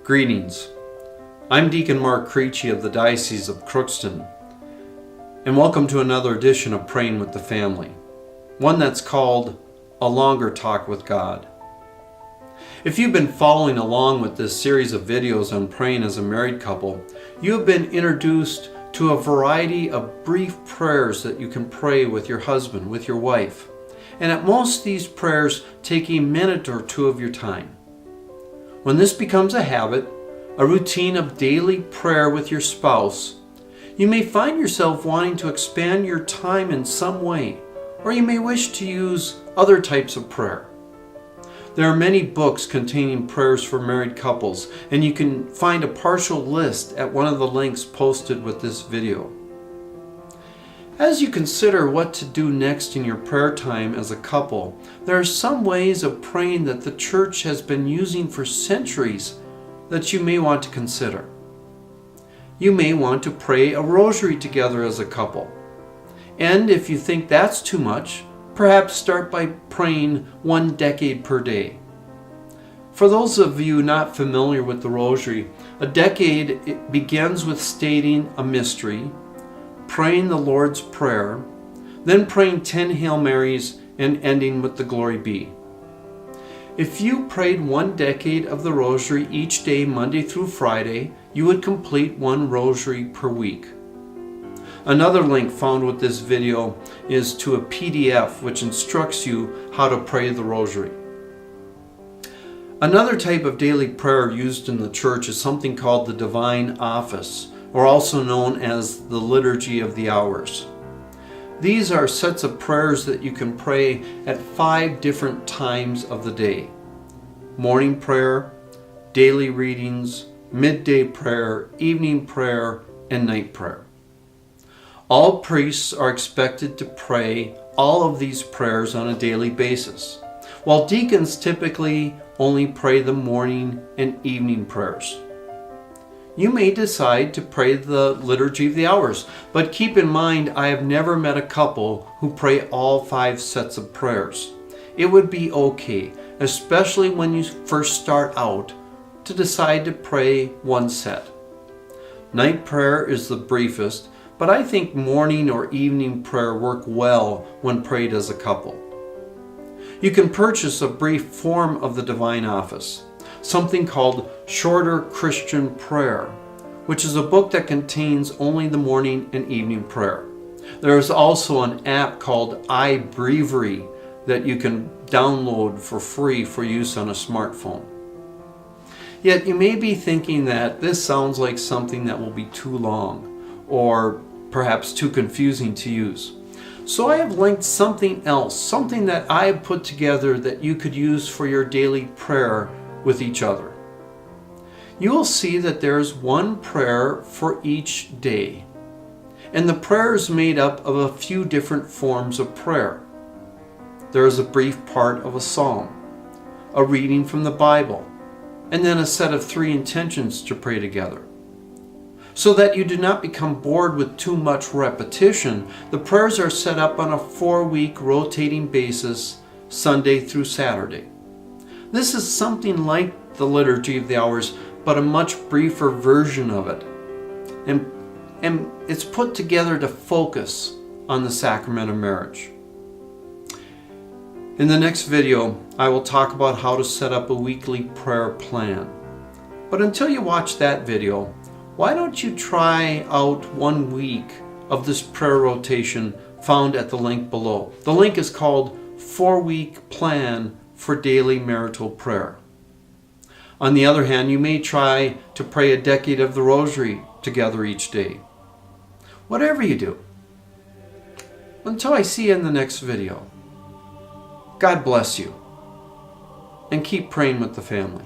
Greetings. I'm Deacon Mark Creechy of the Diocese of Crookston, and welcome to another edition of Praying with the Family, one that's called A Longer Talk with God. If you've been following along with this series of videos on praying as a married couple, you have been introduced to a variety of brief prayers that you can pray with your husband, with your wife. And at most, these prayers take a minute or two of your time. When this becomes a habit, a routine of daily prayer with your spouse, you may find yourself wanting to expand your time in some way, or you may wish to use other types of prayer. There are many books containing prayers for married couples, and you can find a partial list at one of the links posted with this video. As you consider what to do next in your prayer time as a couple, there are some ways of praying that the Church has been using for centuries that you may want to consider. You may want to pray a rosary together as a couple. And if you think that's too much, perhaps start by praying 1 decade per day. For those of you not familiar with the rosary, a decade begins with stating a mystery, praying the Lord's Prayer, then praying 10 Hail Marys, and ending with the Glory Be. If you prayed 1 decade of the rosary each day, Monday through Friday, you would complete 1 rosary per week. Another link found with this video is to a PDF which instructs you how to pray the rosary. Another type of daily prayer used in the Church is something called the Divine Office, or also known as the Liturgy of the Hours. These are sets of prayers that you can pray at 5 different times of the day: morning prayer, daily readings, midday prayer, evening prayer, and night prayer. All priests are expected to pray all of these prayers on a daily basis, while deacons typically only pray the morning and evening prayers. You may decide to pray the Liturgy of the Hours, but keep in mind I have never met a couple who pray all 5 sets of prayers. It would be okay, especially when you first start out, to decide to pray 1 set. Night prayer is the briefest, but I think morning or evening prayer work well when prayed as a couple. You can purchase a brief form of the Divine Office, something called Shorter Christian Prayer, which is a book that contains only the morning and evening prayer. There is also an app called iBreviary that you can download for free for use on a smartphone. Yet you may be thinking that this sounds like something that will be too long, or perhaps too confusing to use. So I have linked something else, something that I have put together that you could use for your daily prayer with each other. You will see that there is 1 prayer for each day, and the prayer is made up of a few different forms of prayer. There is a brief part of a psalm, a reading from the Bible, and then a set of 3 intentions to pray together. So that you do not become bored with too much repetition, the prayers are set up on a 4-week rotating basis, Sunday through Saturday. This is something like the Liturgy of the Hours, but a much briefer version of it. And it's put together to focus on the sacrament of marriage. In the next video, I will talk about how to set up a weekly prayer plan. But until you watch that video, why don't you try out 1 week of this prayer rotation found at the link below. The link is called 4-Week Plan for Daily Marital Prayer. On the other hand, you may try to pray a decade of the Rosary together each day. Whatever you do, until I see you in the next video, God bless you, and keep praying with the family.